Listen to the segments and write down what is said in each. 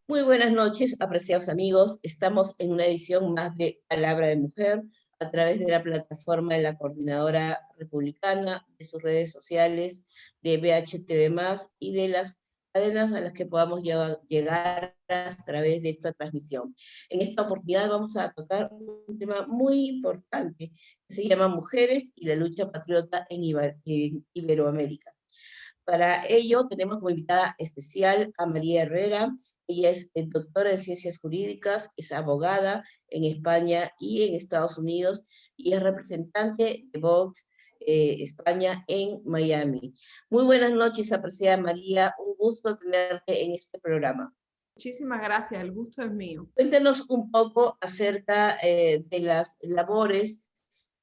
Muy buenas noches, apreciados amigos. Estamos en una edición más de Palabra de Mujer a través de la plataforma de la Coordinadora Republicana, de sus redes sociales, de BHTV+, y de las cadenas a las que podamos llegar a través de esta transmisión. En esta oportunidad vamos a tocar un tema muy importante que se llama Mujeres y la lucha patriota en Iberoamérica. Para ello tenemos como invitada especial a María Herrera. Ella es doctora en Ciencias Jurídicas, es abogada en España y en Estados Unidos y es representante de Vox España en Miami. Muy buenas noches, apreciada María. Un gusto tenerte en este programa. Muchísimas gracias, el gusto es mío. Cuéntanos un poco acerca de las labores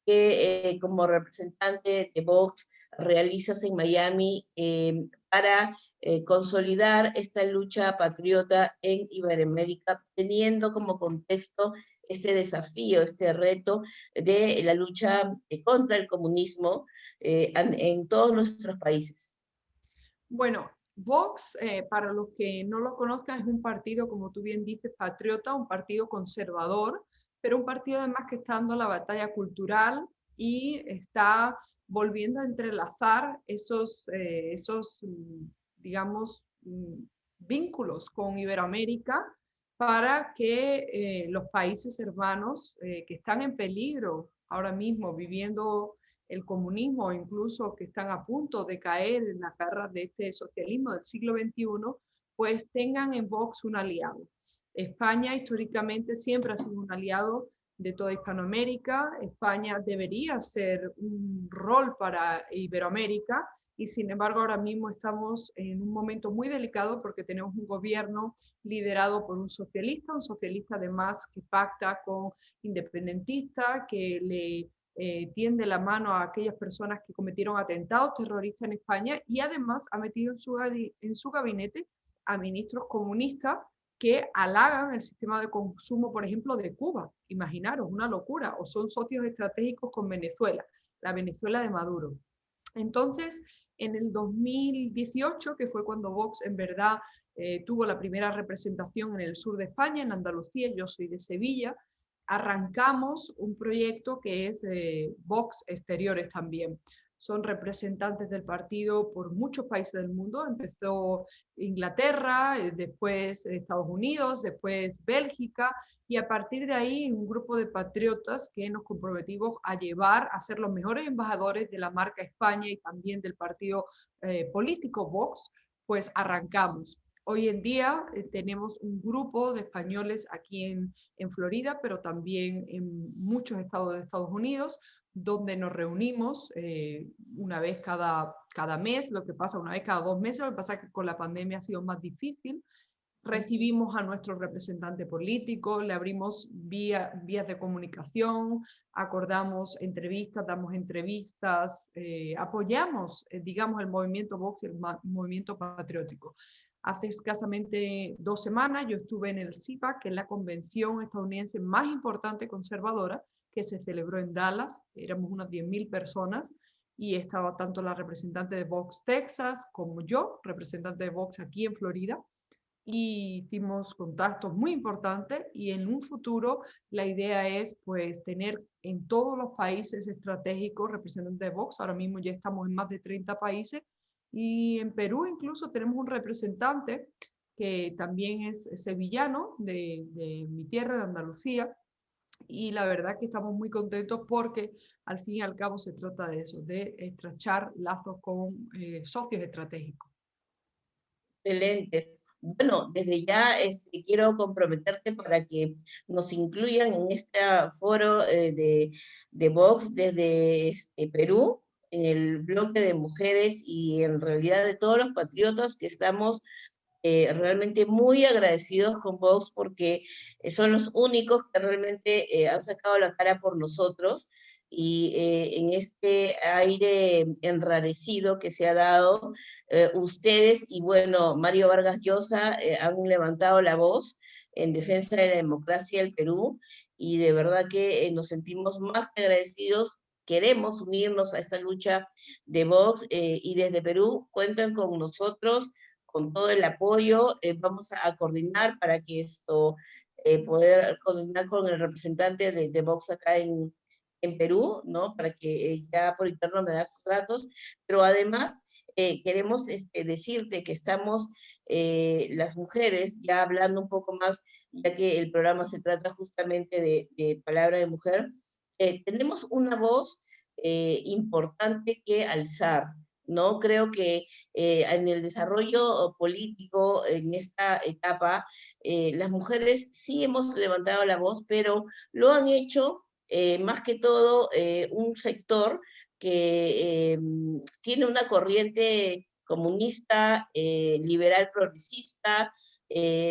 que como representante de Vox realizas en Miami para consolidar esta lucha patriota en Iberoamérica, teniendo como contexto este desafío, este reto de la lucha contra el comunismo en todos nuestros países. Bueno, Vox, para los que no lo conozcan, es un partido, como tú bien dices, patriota, un partido conservador, pero un partido además que está dando la batalla cultural y está volviendo a entrelazar digamos, vínculos con Iberoamérica para que los países hermanos que están en peligro ahora mismo viviendo el comunismo, o incluso que están a punto de caer en las garras de este socialismo del siglo XXI, pues tengan en Vox un aliado. España históricamente siempre ha sido un aliado de toda Hispanoamérica. España debería ser un rol para Iberoamérica y sin embargo ahora mismo estamos en un momento muy delicado porque tenemos un gobierno liderado por un socialista además que pacta con independentistas, que le tiende la mano a aquellas personas que cometieron atentados terroristas en España y además ha metido en su gabinete a ministros comunistas que halagan el sistema de consumo, por ejemplo, de Cuba. Imaginaros, una locura. O son socios estratégicos con Venezuela, la Venezuela de Maduro. Entonces, en el 2018, que fue cuando Vox en verdad tuvo la primera representación en el sur de España, en Andalucía, yo soy de Sevilla, arrancamos un proyecto que es Vox Exteriores también. Son representantes del partido por muchos países del mundo. Empezó Inglaterra, después Estados Unidos, después Bélgica, y a partir de ahí un grupo de patriotas que nos comprometimos a llevar a ser los mejores embajadores de la marca España y también del partido político Vox, pues arrancamos. Hoy en día tenemos un grupo de españoles aquí en Florida, pero también en muchos estados de Estados Unidos, donde nos reunimos una vez cada mes, lo que pasa una vez cada 2 meses, lo que pasa es que con la pandemia ha sido más difícil. Recibimos a nuestro representante político, le abrimos vías de comunicación, acordamos entrevistas, damos entrevistas, apoyamos, digamos, el movimiento Vox, el movimiento patriótico. Hace escasamente 2 semanas yo estuve en el CIPAC, que es la convención estadounidense más importante conservadora, que se celebró en Dallas. Éramos unas 10.000 personas y estaba tanto la representante de Vox Texas como yo, representante de Vox aquí en Florida, y hicimos contactos muy importantes y en un futuro la idea es pues tener en todos los países estratégicos representantes de Vox. Ahora mismo ya estamos en más de 30 países y en Perú incluso tenemos un representante que también es sevillano de mi tierra, de Andalucía, y la verdad que estamos muy contentos porque al fin y al cabo se trata de eso, de estrechar lazos con socios estratégicos. Excelente. Bueno, desde ya quiero comprometerte para que nos incluyan en este foro de Vox desde Perú, en el bloque de mujeres y en realidad de todos los patriotas que estamos realmente muy agradecidos con Vox porque son los únicos que realmente han sacado la cara por nosotros y en este aire enrarecido que se ha dado, ustedes y bueno, Mario Vargas Llosa han levantado la voz en defensa de la democracia del Perú y de verdad que nos sentimos más que agradecidos queremos unirnos a esta lucha de Vox, y desde Perú cuentan con nosotros, con todo el apoyo. Vamos a coordinar para que esto, poder coordinar con el representante de Vox acá en Perú, ¿no? Para que ya por interno me da sus datos, pero además queremos decirte que estamos, las mujeres, ya hablando un poco más, ya que el programa se trata justamente de palabra de mujer, tenemos una voz importante que alzar, ¿no? Creo que en el desarrollo político, en esta etapa, las mujeres sí hemos levantado la voz, pero lo han hecho más que todo un sector que tiene una corriente comunista, liberal progresista,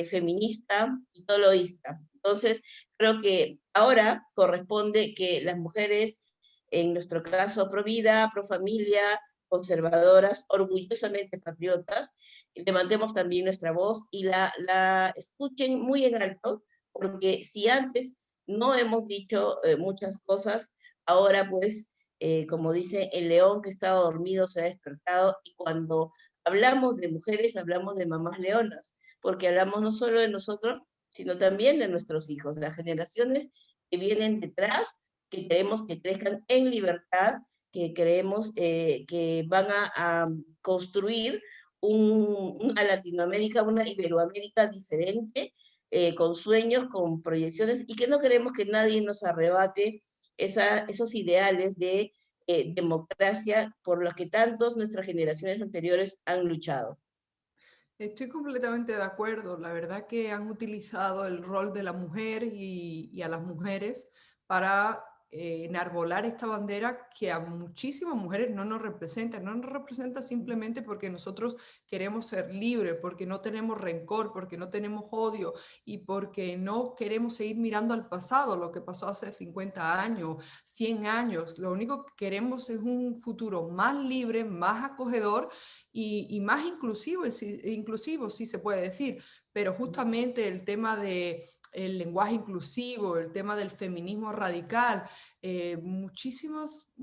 feminista y toloísta. Entonces, creo que ahora corresponde que las mujeres, en nuestro caso, pro vida, pro familia, conservadoras, orgullosamente patriotas, levantemos también nuestra voz y la escuchen muy en alto, porque si antes no hemos dicho muchas cosas, ahora pues, como dice el león que estaba dormido se ha despertado, y cuando hablamos de mujeres hablamos de mamás leonas, porque hablamos no solo de nosotros, sino también de nuestros hijos, las generaciones que vienen detrás, que queremos que crezcan en libertad, que creemos que van a construir una Latinoamérica, una Iberoamérica diferente, con sueños, con proyecciones, y que no queremos que nadie nos arrebate esos ideales de democracia por los que tantos nuestras generaciones anteriores han luchado. Estoy completamente de acuerdo. La verdad que han utilizado el rol de la mujer y a las mujeres para enarbolar esta bandera que a muchísimas mujeres no nos representa. No nos representa simplemente porque nosotros queremos ser libres, porque no tenemos rencor, porque no tenemos odio y porque no queremos seguir mirando al pasado, lo que pasó hace 50 años, 100 años. Lo único que queremos es un futuro más libre, más acogedor y más inclusivo, sí se puede decir, pero justamente el tema de el lenguaje inclusivo, el tema del feminismo radical, muchísimas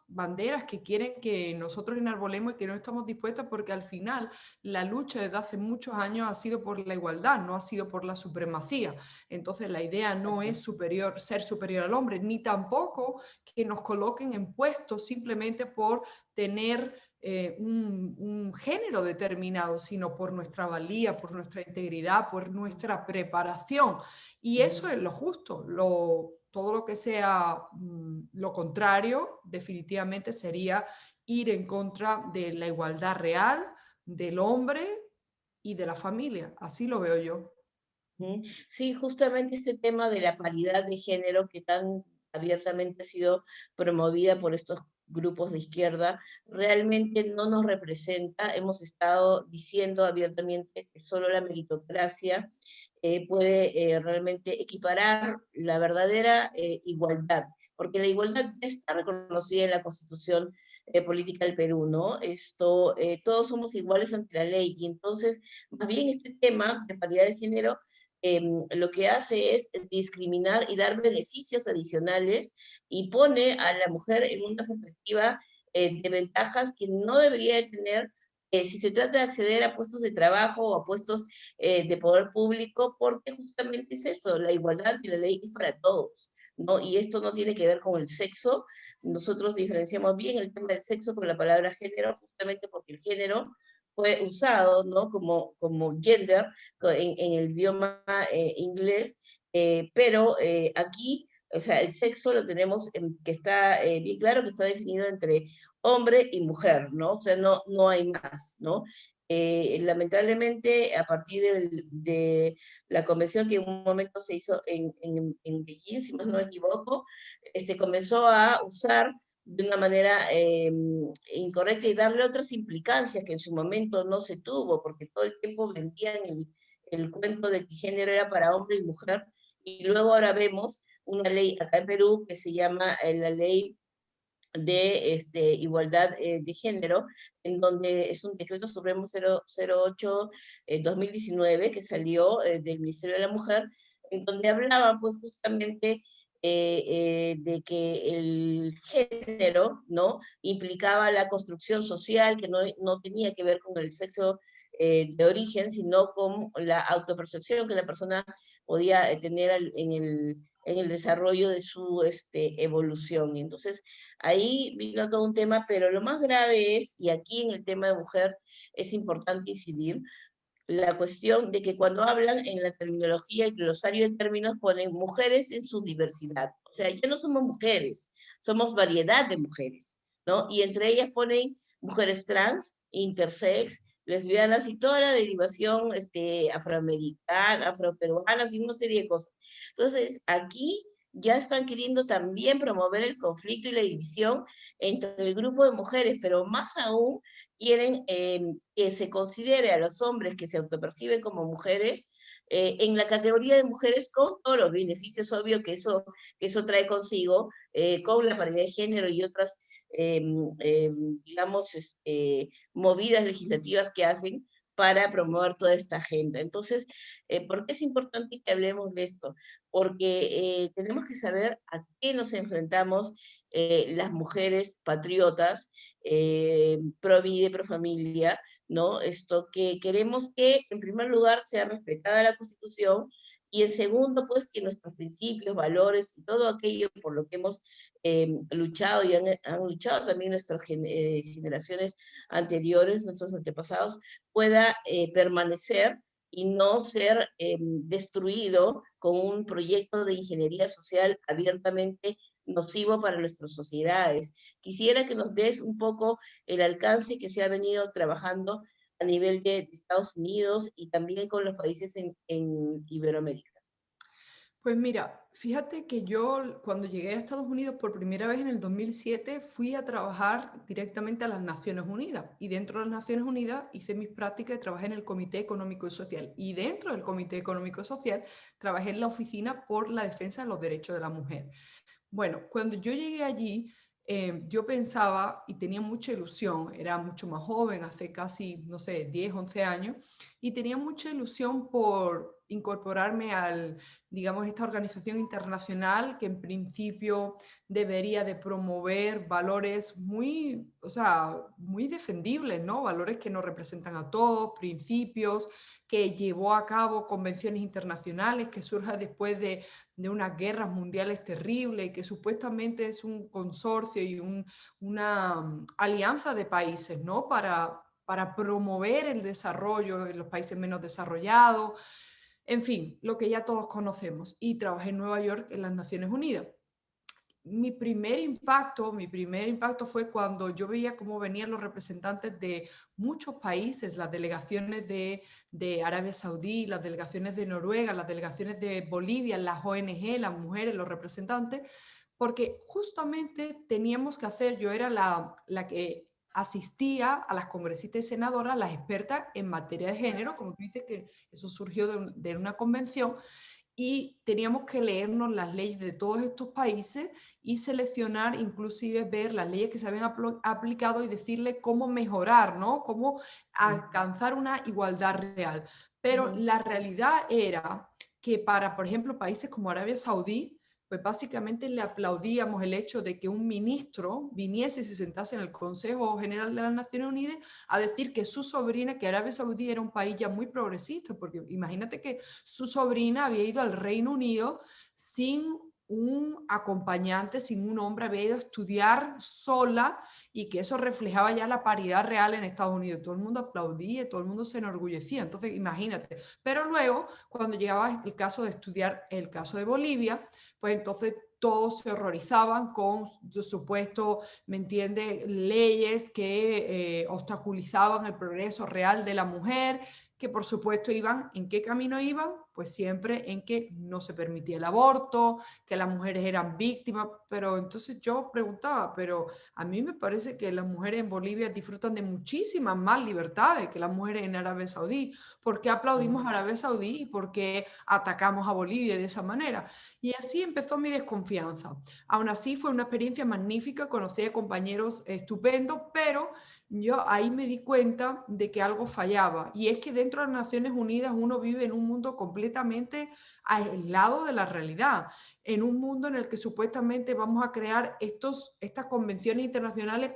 banderas que quieren que nosotros enarbolemos y que no estamos dispuestas porque al final la lucha desde hace muchos años ha sido por la igualdad, no ha sido por la supremacía. Entonces la idea no es ser superior al hombre, ni tampoco que nos coloquen en puestos simplemente por tener un género determinado, sino por nuestra valía, por nuestra integridad, por nuestra preparación. Y eso es lo justo. Todo lo que sea lo contrario, definitivamente sería ir en contra de la igualdad real del hombre y de la familia. Así lo veo yo. Sí, justamente este tema de la paridad de género que tan abiertamente ha sido promovida por estos grupos de izquierda, realmente no nos representa. Hemos estado diciendo abiertamente que solo la meritocracia puede realmente equiparar la verdadera igualdad, porque la igualdad ya está reconocida en la Constitución política del Perú, ¿no? Todos somos iguales ante la ley, y entonces, más bien este tema de paridad de género lo que hace es discriminar y dar beneficios adicionales, y pone a la mujer en una perspectiva de ventajas que no debería tener si se trata de acceder a puestos de trabajo o a puestos de poder público, porque justamente es eso, la igualdad y la ley es para todos, ¿no? Y esto no tiene que ver con el sexo. Nosotros diferenciamos bien el tema del sexo con la palabra género, justamente porque el género fue usado, ¿no? Como gender en el idioma inglés, pero aquí, o sea, el sexo lo tenemos que está bien claro, que está definido entre hombre y mujer, ¿no? O sea, no hay más, ¿no? Lamentablemente, a partir de la convención que en un momento se hizo en Beijing, si más no me equivoco, se comenzó a usar de una manera incorrecta y darle otras implicancias que en su momento no se tuvo, porque todo el tiempo vendían el cuento de que género era para hombre y mujer, y luego ahora vemos una ley acá en Perú que se llama la ley de igualdad de género, en donde es un decreto supremo 008-2019 que salió del Ministerio de la Mujer, en donde hablaban pues justamente de que el género, ¿no?, implicaba la construcción social, que no tenía que ver con el sexo de origen, sino con la autopercepción que la persona podía tener en el desarrollo de su evolución. Y entonces ahí vino todo un tema, pero lo más grave es, y aquí en el tema de mujer es importante incidir, la cuestión de que cuando hablan en la terminología y glosario de términos ponen mujeres en su diversidad. O sea, ya no somos mujeres, somos variedad de mujeres, ¿no? Y entre ellas ponen mujeres trans, intersex, lesbianas y toda la derivación afroamericana, afroperuanas y una serie de cosas. Entonces, aquí ya están queriendo también promover el conflicto y la división entre el grupo de mujeres, pero más aún quieren que se considere a los hombres que se autoperciben como mujeres en la categoría de mujeres con todos los beneficios obvios que eso trae consigo, con la paridad de género y otras, eh, eh, digamos, movidas legislativas que hacen para promover toda esta agenda. Entonces, ¿por qué es importante que hablemos de esto? Porque tenemos que saber a qué nos enfrentamos las mujeres patriotas, pro vida, pro familia, ¿no? Esto que queremos que, en primer lugar, sea respetada la Constitución y, en segundo, pues, que nuestros principios, valores y todo aquello por lo que hemos luchado y han luchado también nuestras generaciones anteriores, nuestros antepasados, pueda permanecer y no ser destruido con un proyecto de ingeniería social abiertamente nocivo para nuestras sociedades. Quisiera que nos des un poco el alcance que se ha venido trabajando a nivel de Estados Unidos y también con los países en Iberoamérica. Pues mira, fíjate que yo cuando llegué a Estados Unidos por primera vez en el 2007 fui a trabajar directamente a las Naciones Unidas y dentro de las Naciones Unidas hice mis prácticas y trabajé en el Comité Económico y Social y dentro del Comité Económico y Social trabajé en la Oficina por la Defensa de los Derechos de la Mujer. Bueno, cuando yo llegué allí, yo pensaba y tenía mucha ilusión, era mucho más joven, hace casi, no sé, 10, 11 años, y tenía mucha ilusión por incorporarme al, digamos, esta organización internacional que en principio debería de promover valores muy, o sea, muy defendibles, ¿no? Valores que nos representan a todos, principios, que llevó a cabo convenciones internacionales, que surja después de unas guerras mundiales terribles y que supuestamente es un consorcio y una alianza de países, ¿no? Para promover el desarrollo en los países menos desarrollados, en fin, lo que ya todos conocemos. Y trabajé en Nueva York en las Naciones Unidas. Mi primer impacto fue cuando yo veía cómo venían los representantes de muchos países, las delegaciones de Arabia Saudí, las delegaciones de Noruega, las delegaciones de Bolivia, las ONG, las mujeres, los representantes, porque justamente teníamos que hacer, yo era la que asistía a las congresistas y senadoras, las expertas en materia de género, como tú dices que eso surgió de una convención, y teníamos que leernos las leyes de todos estos países y seleccionar, inclusive ver las leyes que se habían aplicado y decirle cómo mejorar, ¿no? Cómo alcanzar una igualdad real. Pero Ujú. la realidad era que para, por ejemplo, países como Arabia Saudí, pues básicamente le aplaudíamos el hecho de que un ministro viniese y se sentase en el Consejo General de las Naciones Unidas a decir que su sobrina, que Arabia Saudí era un país ya muy progresista, porque imagínate que su sobrina había ido al Reino Unido sin un acompañante, sin un hombre, había ido a estudiar sola y que eso reflejaba ya la paridad real en Estados Unidos. Todo el mundo aplaudía, todo el mundo se enorgullecía. Entonces, imagínate. Pero luego, cuando llegaba el caso de estudiar el caso de Bolivia, pues entonces todos se horrorizaban con supuesto, ¿me entiende?, leyes que obstaculizaban el progreso real de la mujer, que por supuesto iban, ¿en qué camino iban? Pues siempre en que no se permitía el aborto, que las mujeres eran víctimas, pero entonces yo preguntaba, pero a mí me parece que las mujeres en Bolivia disfrutan de muchísimas más libertades que las mujeres en Arabia Saudí. ¿Por qué aplaudimos a Arabia Saudí y por qué atacamos a Bolivia de esa manera? Y así empezó mi desconfianza. Aún así fue una experiencia magnífica, conocí a compañeros estupendos, pero yo ahí me di cuenta de que algo fallaba. Y es que dentro de las Naciones Unidas uno vive en un mundo completamente aislado de la realidad, en un mundo en el que supuestamente vamos a crear estas convenciones internacionales.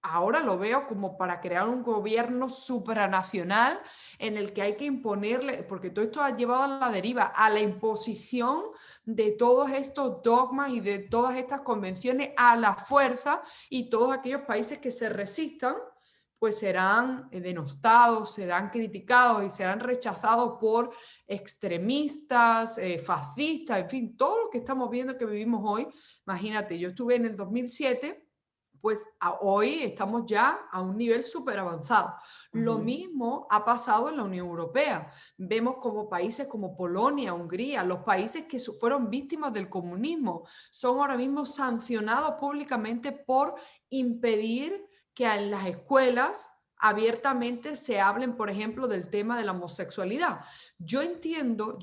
Ahora lo veo como para crear un gobierno supranacional en el que hay que imponerle, porque todo esto ha llevado a la deriva, a la imposición de todos estos dogmas y de todas estas convenciones a la fuerza, y todos aquellos países que se resistan pues serán denostados, serán criticados y serán rechazados por extremistas, fascistas, en fin, todo lo que estamos viendo que vivimos hoy. Imagínate, yo estuve en el 2007, pues hoy estamos ya a un nivel súper avanzado. Lo mismo ha pasado en la Unión Europea. Vemos como países como Polonia, Hungría, los países que fueron víctimas del comunismo, son ahora mismo sancionados públicamente por impedir que en las escuelas abiertamente se hablen, por ejemplo, del tema de la homosexualidad. Yo entiendo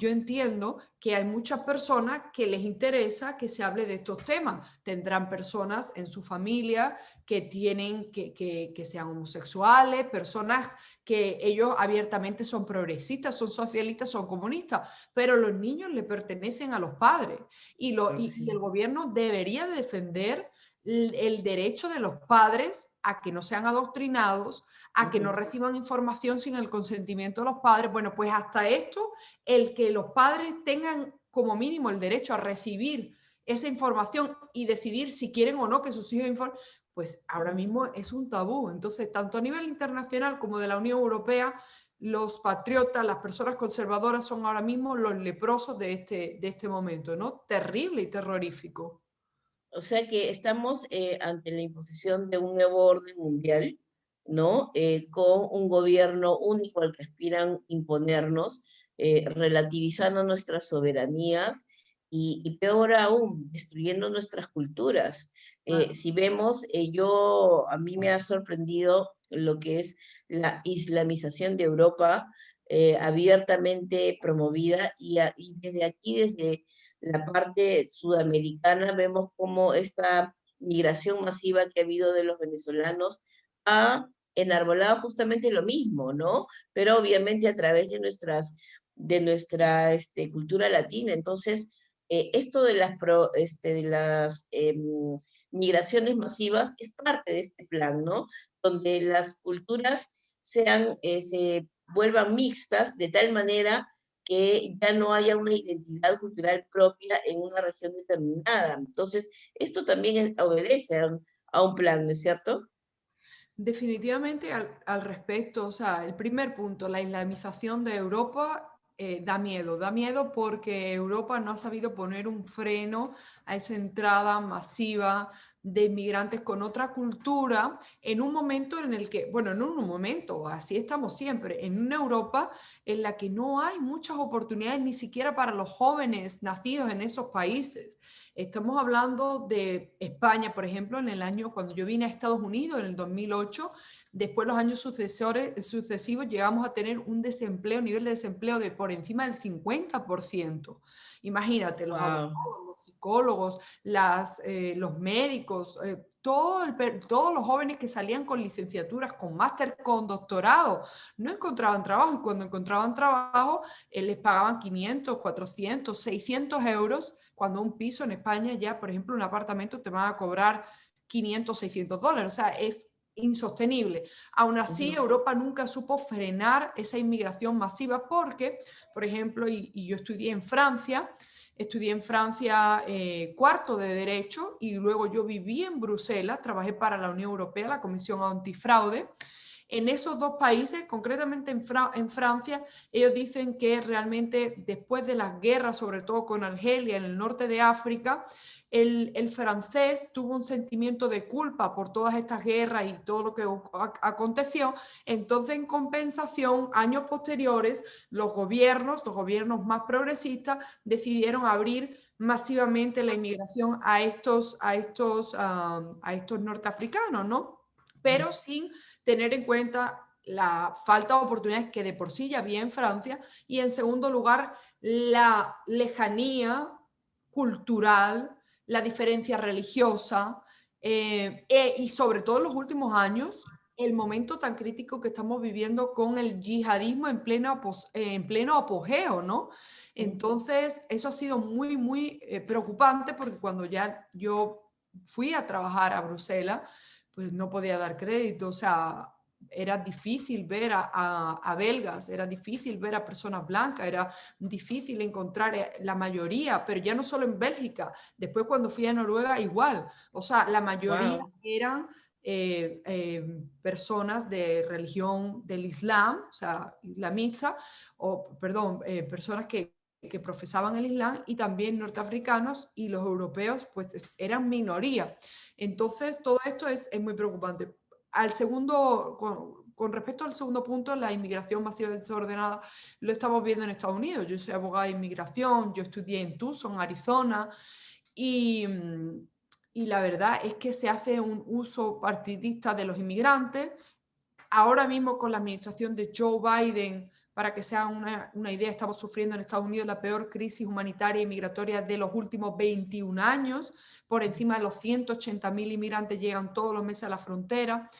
que hay muchas personas que les interesa que se hable de estos temas. Tendrán personas en su familia que tienen que sean homosexuales, personas que ellos abiertamente son progresistas, son socialistas, son comunistas, pero los niños le pertenecen a los padres Claro que y sí. el gobierno debería defender el derecho de los padres a que no sean adoctrinados, a que no Ujú. reciban información sin el consentimiento de los padres. Bueno, pues hasta esto, el que los padres tengan como mínimo el derecho a recibir esa información y decidir si quieren o no que sus hijos informen, pues ahora mismo es un tabú. Entonces, tanto a nivel internacional como de la Unión Europea, los patriotas, las personas conservadoras son ahora mismo los leprosos de este momento, ¿no? Terrible y terrorífico. O sea que estamos ante la imposición de un nuevo orden mundial, ¿no? Con un gobierno único al que aspiran imponernos, relativizando nuestras soberanías y peor aún, destruyendo nuestras culturas. Claro. Si vemos, a mí me ha sorprendido lo que es la islamización de Europa, abiertamente promovida y desde aquí, desde la parte sudamericana, vemos cómo esta migración masiva que ha habido de los venezolanos ha enarbolado justamente lo mismo, ¿no? Pero obviamente a través de nuestra cultura latina. Entonces, esto de las migraciones masivas es parte de este plan, ¿no? Donde las culturas se vuelvan mixtas de tal manera que ya no haya una identidad cultural propia en una región determinada. Entonces, esto también obedece a un plan, ¿no es cierto? Definitivamente al respecto, o sea, el primer punto, la islamización de Europa, da miedo porque Europa no ha sabido poner un freno a esa entrada masiva de inmigrantes con otra cultura en un momento en el que, bueno, no en un momento, así estamos siempre, en una Europa en la que no hay muchas oportunidades ni siquiera para los jóvenes nacidos en esos países. Estamos hablando de España, por ejemplo, en el año cuando yo vine a Estados Unidos, en el 2008, después los años sucesivos llegamos a tener un desempleo, nivel de desempleo de por encima del 50%. Imagínate, los Wow. abogados, los psicólogos, los médicos, todos los jóvenes que salían con licenciaturas, con máster, con doctorado, no encontraban trabajo, y cuando encontraban trabajo les pagaban 500, 400, 600 euros, cuando un piso en España ya, por ejemplo, un apartamento te van a cobrar 500, 600 dólares, o sea, es insostenible. Aún así, Ujú. Europa nunca supo frenar esa inmigración masiva porque, por ejemplo, y yo estudié en Francia cuarto de Derecho y luego yo viví en Bruselas, trabajé para la Unión Europea, la Comisión Antifraude. En esos dos países, concretamente en Francia, ellos dicen que realmente después de las guerras, sobre todo con Argelia en el norte de África, el francés tuvo un sentimiento de culpa por todas estas guerras y todo lo que aconteció. Entonces, en compensación, años posteriores, los gobiernos más progresistas, decidieron abrir masivamente la inmigración a estos norteafricanos, ¿no? Pero sin tener en cuenta la falta de oportunidades que de por sí ya había en Francia y en segundo lugar la lejanía cultural, la diferencia religiosa y sobre todo en los últimos años el momento tan crítico que estamos viviendo con el yihadismo en pleno apogeo, ¿no? Entonces, eso ha sido muy, muy preocupante porque cuando ya yo fui a trabajar a Bruselas, pues no podía dar crédito, o sea, era difícil ver a belgas, era difícil ver a personas blancas, era difícil encontrar la mayoría, pero ya no solo en Bélgica, después cuando fui a Noruega igual, o sea, la mayoría Wow, eran personas de religión del Islam, o sea, islamista, o perdón, personas que profesaban el Islam y también norteafricanos y los europeos pues eran minoría. Entonces todo esto es muy preocupante. Al segundo, con respecto al segundo punto, la inmigración masiva desordenada, lo estamos viendo en Estados Unidos. Yo soy abogada de inmigración, yo estudié en Tucson, Arizona, y, y la verdad es que se hace un uso partidista de los inmigrantes. Ahora mismo con la administración de Joe Biden, para que se hagan una idea, estamos sufriendo en Estados Unidos la peor crisis humanitaria y migratoria de los últimos 21 años. Por encima de los 180.000 inmigrantes llegan todos los meses a la frontera.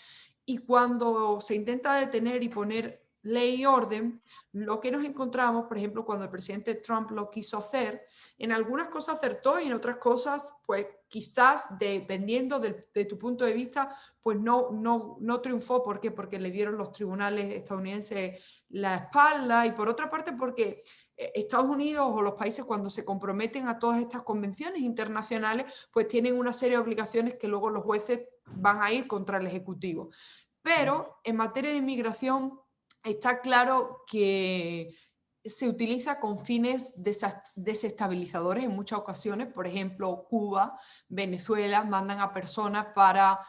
Y cuando se intenta detener y poner ley y orden, lo que nos encontramos, por ejemplo, cuando el presidente Trump lo quiso hacer, en algunas cosas acertó y en otras cosas, pues quizás dependiendo de tu punto de vista, pues no triunfó. ¿Por qué? Porque le dieron los tribunales estadounidenses la espalda y por otra parte porque Estados Unidos o los países cuando se comprometen a todas estas convenciones internacionales, pues tienen una serie de obligaciones que luego los jueces van a ir contra el Ejecutivo. Pero en materia de inmigración está claro que se utiliza con fines desestabilizadores en muchas ocasiones. Por ejemplo, Cuba, Venezuela mandan a personas para,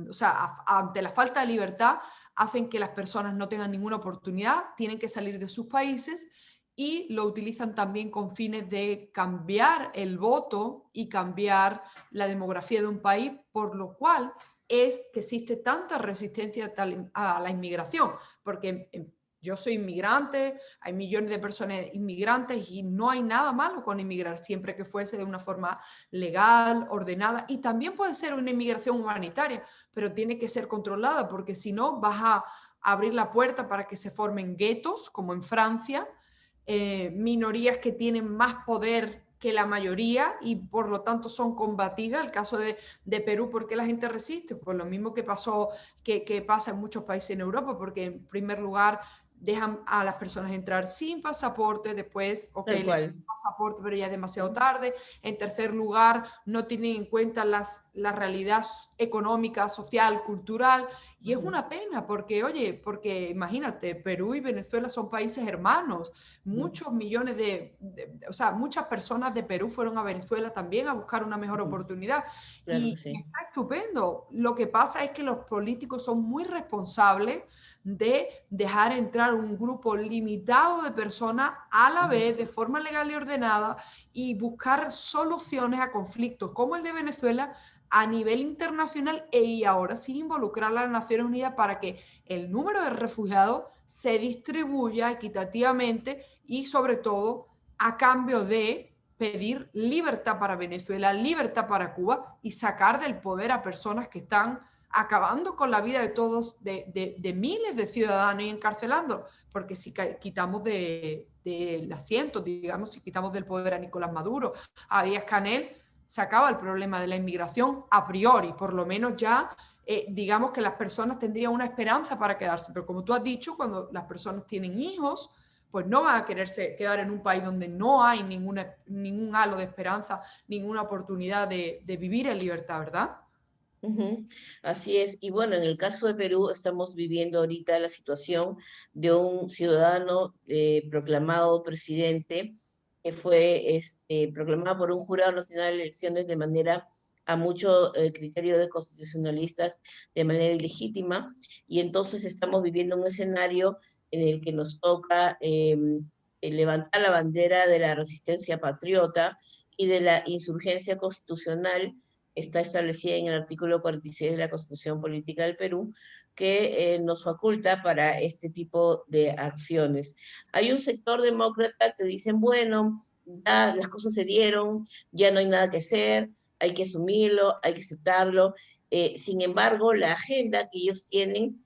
o sea, ante la falta de libertad, hacen que las personas no tengan ninguna oportunidad, tienen que salir de sus países y lo utilizan también con fines de cambiar el voto y cambiar la demografía de un país, por lo cual es que existe tanta resistencia a la inmigración, porque yo soy inmigrante, hay millones de personas inmigrantes y no hay nada malo con inmigrar, siempre que fuese de una forma legal, ordenada, y también puede ser una inmigración humanitaria, pero tiene que ser controlada, porque si no vas a abrir la puerta para que se formen guetos, como en Francia, minorías que tienen más poder que la mayoría y por lo tanto son combatidas. El caso de Perú, ¿por qué la gente resiste? Pues lo mismo que pasó, que pasa en muchos países en Europa, porque en primer lugar dejan a las personas entrar sin pasaporte, después, ok, tal le dan cual. pasaporte, pero ya es demasiado tarde. En tercer lugar, no tienen en cuenta la realidad económica, social, cultural, y es una pena porque, oye, porque imagínate, Perú y Venezuela son países hermanos, muchos millones o sea, muchas personas de Perú fueron a Venezuela también a buscar una mejor oportunidad. Claro que Y sí. está estupendo. Lo que pasa es que los políticos son muy responsables de dejar entrar un grupo limitado de personas a la vez, de forma legal y ordenada, y buscar soluciones a conflictos como el de Venezuela a nivel internacional y ahora sí involucrar a las Naciones Unidas para que el número de refugiados se distribuya equitativamente y sobre todo a cambio de pedir libertad para Venezuela, libertad para Cuba y sacar del poder a personas que están acabando con la vida de todos, de miles de ciudadanos y encarcelando, porque si quitamos del asiento, digamos, si quitamos del poder a Nicolás Maduro, a Díaz Canel, se acaba el problema de la inmigración a priori, por lo menos ya digamos que las personas tendrían una esperanza para quedarse, pero como tú has dicho, cuando las personas tienen hijos, pues no van a quererse quedar en un país donde no hay ningún halo de esperanza, ninguna oportunidad de vivir en libertad, ¿verdad? Ujú, así es. Y bueno, en el caso de Perú estamos viviendo ahorita la situación de un ciudadano proclamado presidente que fue proclamado por un jurado nacional de elecciones de manera a mucho criterio de constitucionalistas de manera ilegítima. Y entonces estamos viviendo un escenario en el que nos toca levantar la bandera de la resistencia patriota y de la insurgencia constitucional está establecida en el artículo 46 de la Constitución Política del Perú, que nos faculta para este tipo de acciones. Hay un sector demócrata que dicen, bueno, ya las cosas se dieron, ya no hay nada que hacer, hay que asumirlo, hay que aceptarlo, Sin embargo, la agenda que ellos tienen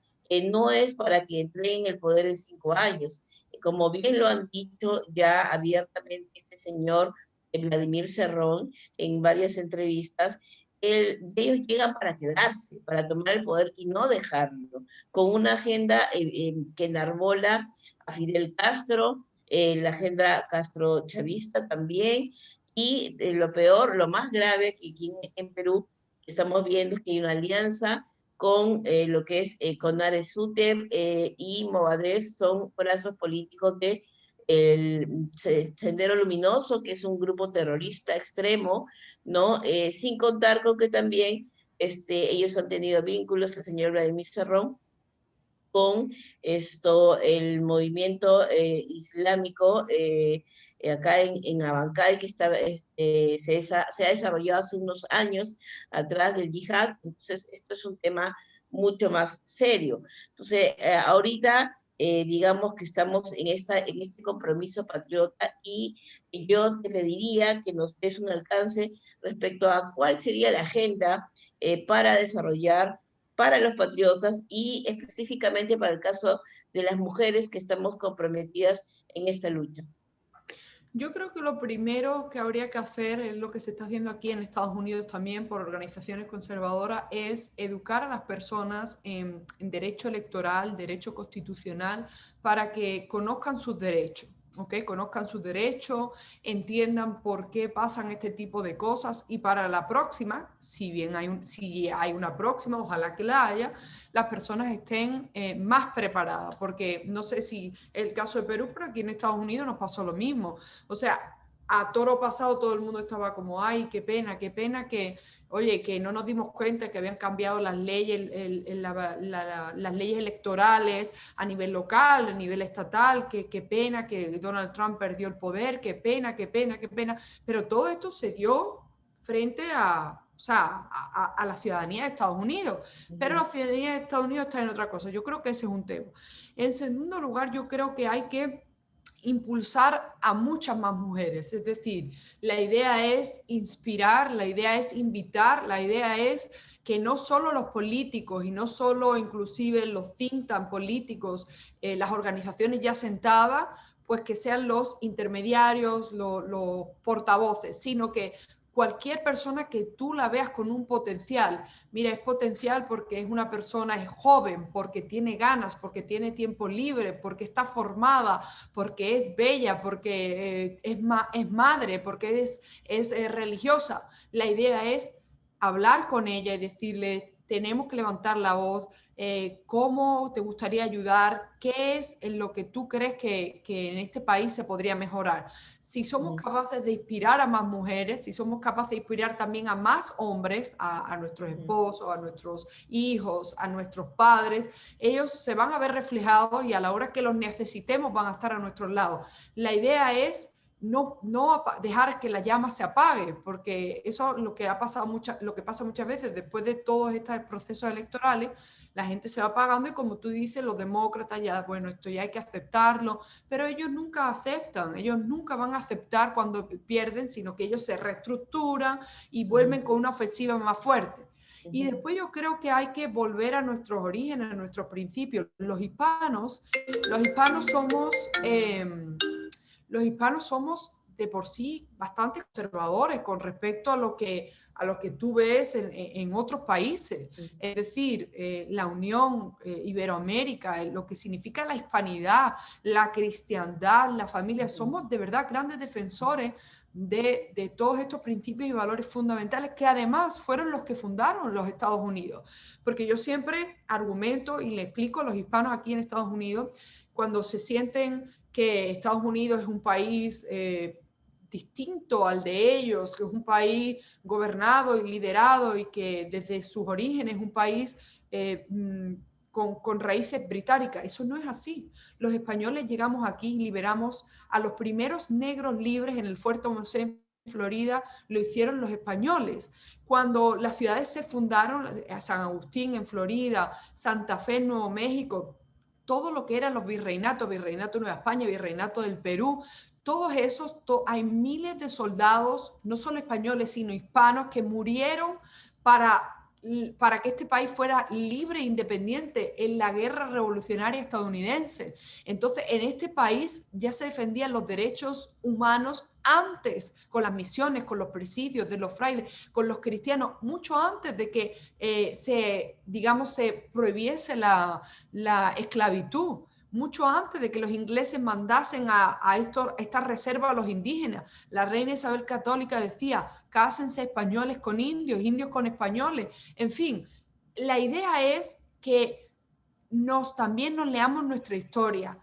no es para que entreguen el poder en 5 años. Como bien lo han dicho ya abiertamente este señor Vladimir Cerrón en varias entrevistas, ellos llegan para quedarse, para tomar el poder y no dejarlo, con una agenda que enarbola a Fidel Castro, la agenda Castro-chavista también, y lo peor, lo más grave que aquí en Perú estamos viendo es que hay una alianza con lo que es Conare Suter y Movadef, son brazos políticos de el Sendero Luminoso, que es un grupo terrorista extremo, ¿no? Sin contar con que también ellos han tenido vínculos, el señor Vladimir Cerrón, con el movimiento islámico acá en Abancay, que se ha desarrollado hace unos años atrás del yihad. Entonces, esto es un tema mucho más serio. Entonces, ahorita, digamos que estamos en este compromiso patriota y yo te pediría que nos des un alcance respecto a cuál sería la agenda para desarrollar para los patriotas y específicamente para el caso de las mujeres que estamos comprometidas en esta lucha. Yo creo que lo primero que habría que hacer, es lo que se está haciendo aquí en Estados Unidos también por organizaciones conservadoras, es educar a las personas en derecho electoral, derecho constitucional, para que conozcan sus derechos. ¿Ok? Conozcan sus derechos, entiendan por qué pasan este tipo de cosas y para la próxima, si hay una próxima, ojalá que la haya, las personas estén más preparadas, porque no sé si el caso de Perú, pero aquí en Estados Unidos nos pasó lo mismo. O sea, a toro pasado todo el mundo estaba como, ay, qué pena que, oye, que no nos dimos cuenta que habían cambiado las leyes, las leyes electorales a nivel local, a nivel estatal, qué pena que Donald Trump perdió el poder, qué pena, pero todo esto se dio frente o sea, a la ciudadanía de Estados Unidos, pero la ciudadanía de Estados Unidos está en otra cosa. Yo creo que ese es un tema. En segundo lugar, yo creo que hay que impulsar a muchas más mujeres. Es decir, la idea es inspirar, la idea es invitar, la idea es que no solo los políticos y no solo inclusive los think tank políticos, las organizaciones ya sentadas, pues que sean los intermediarios, los portavoces, sino que cualquier persona que tú la veas con un potencial. Mira, es potencial porque es una persona, es joven, porque tiene ganas, porque tiene tiempo libre, porque está formada, porque es bella, porque es madre, porque es religiosa. La idea es hablar con ella y decirle, tenemos que levantar la voz, cómo te gustaría ayudar, qué es en lo que tú crees que en este país se podría mejorar. Si somos capaces de inspirar a más mujeres, si somos capaces de inspirar también a más hombres, a nuestros esposos, a nuestros hijos, a nuestros padres, ellos se van a ver reflejados y a la hora que los necesitemos van a estar a nuestro lado. La idea es no dejar que la llama se apague, porque eso es lo que lo que pasa muchas veces después de todos estos procesos electorales, la gente se va apagando y como tú dices, los demócratas ya, bueno, esto ya hay que aceptarlo, pero ellos nunca aceptan, ellos nunca van a aceptar cuando pierden, sino que ellos se reestructuran y vuelven con una ofensiva más fuerte. Y después yo creo que hay que volver a nuestros orígenes, a nuestros principios. Los hispanos somos de por sí bastante conservadores con respecto a lo que tú ves en otros países. Es decir, la Unión Iberoamérica, lo que significa la hispanidad, la cristiandad, la familia, somos de verdad grandes defensores de todos estos principios y valores fundamentales que además fueron los que fundaron los Estados Unidos. Porque yo siempre argumento y le explico a los hispanos aquí en Estados Unidos, cuando se sienten que Estados Unidos es un país distinto al de ellos, que es un país gobernado y liderado y que desde sus orígenes es un país con raíces británicas. Eso no es así. Los españoles llegamos aquí y liberamos a los primeros negros libres en el Fuerte Homosé en Florida, lo hicieron los españoles. Cuando las ciudades se fundaron, San Agustín en Florida, Santa Fe en Nuevo México, todo lo que eran los virreinatos, Virreinato de Nueva España, Virreinato del Perú, todos esos, hay miles de soldados, no solo españoles, sino hispanos, que murieron para para que este país fuera libre e independiente en la guerra revolucionaria estadounidense. Entonces, en este país ya se defendían los derechos humanos antes, con las misiones, con los presidios de los frailes, con los cristianos, mucho antes de que se prohibiese la esclavitud, mucho antes de que los ingleses mandasen a esta reserva a los indígenas. La reina Isabel Católica decía, cásense españoles con indios, indios con españoles. En fin, la idea es que también nos leamos nuestra historia,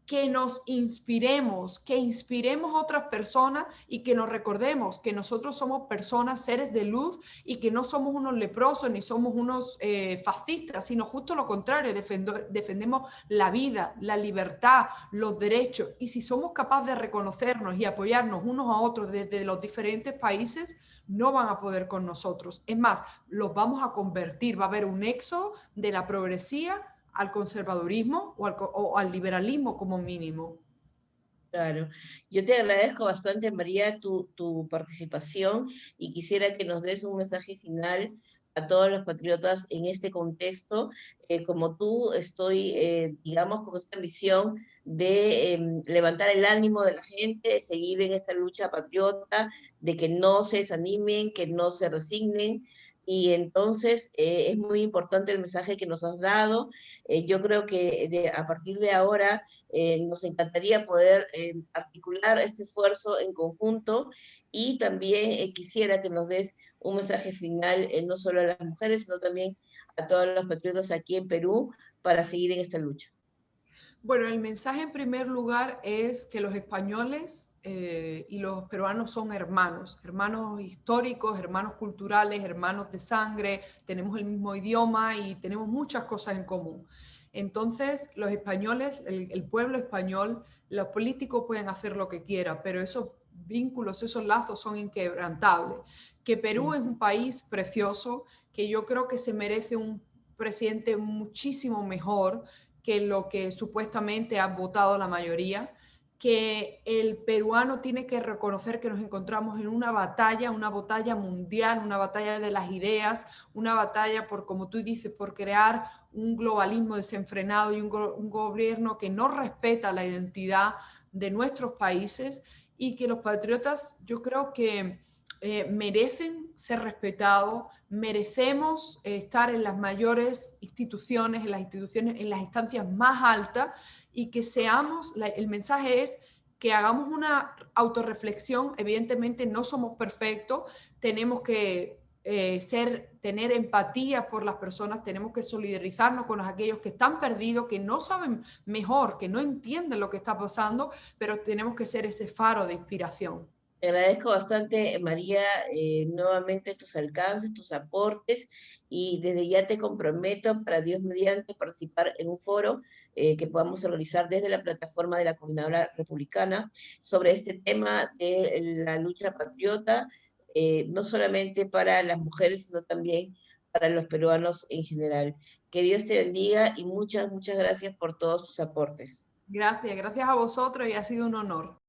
que nos inspiremos, que inspiremos a otras personas y que nos recordemos que nosotros somos personas, seres de luz y que no somos unos leprosos ni somos unos fascistas, sino justo lo contrario, defendemos la vida, la libertad, los derechos. Y si somos capaces de reconocernos y apoyarnos unos a otros desde los diferentes países, no van a poder con nosotros. Es más, los vamos a convertir, va a haber un éxodo de la progresía al conservadurismo o al liberalismo como mínimo. Claro, yo te agradezco bastante, María, tu participación y quisiera que nos des un mensaje final a todos los patriotas en este contexto. Como tú, estoy, digamos, con esta misión de levantar el ánimo de la gente, de seguir en esta lucha patriota, de que no se desanimen, que no se resignen. Y entonces es muy importante el mensaje que nos has dado. Yo creo que a partir de ahora nos encantaría poder articular este esfuerzo en conjunto y también quisiera que nos des un mensaje final, no solo a las mujeres, sino también a todos los patriotas aquí en Perú para seguir en esta lucha. Bueno, el mensaje en primer lugar es que los españoles y los peruanos son hermanos, hermanos históricos, hermanos culturales, hermanos de sangre, tenemos el mismo idioma y tenemos muchas cosas en común. Entonces, los españoles, el pueblo español, los políticos pueden hacer lo que quieran, pero esos vínculos, esos lazos son inquebrantables. Que Perú es un país precioso, que yo creo que se merece un presidente muchísimo mejor que lo que supuestamente ha votado la mayoría, que el peruano tiene que reconocer que nos encontramos en una batalla mundial, una batalla de las ideas, una batalla por, como tú dices, por crear un globalismo desenfrenado y un gobierno que no respeta la identidad de nuestros países y que los patriotas, yo creo que merecen ser respetados, merecemos estar en las mayores instituciones, en las instancias más altas y que seamos, el mensaje es que hagamos una autorreflexión, evidentemente no somos perfectos, tenemos que tener empatía por las personas, tenemos que solidarizarnos con aquellos que están perdidos, que no saben mejor, que no entienden lo que está pasando, pero tenemos que ser ese faro de inspiración. Te agradezco bastante, María, nuevamente tus alcances, tus aportes y desde ya te comprometo para Dios mediante participar en un foro que podamos organizar desde la plataforma de la Coordinadora Republicana sobre este tema de la lucha patriota, no solamente para las mujeres, sino también para los peruanos en general. Que Dios te bendiga y muchas, muchas gracias por todos tus aportes. Gracias, gracias a vosotros y ha sido un honor.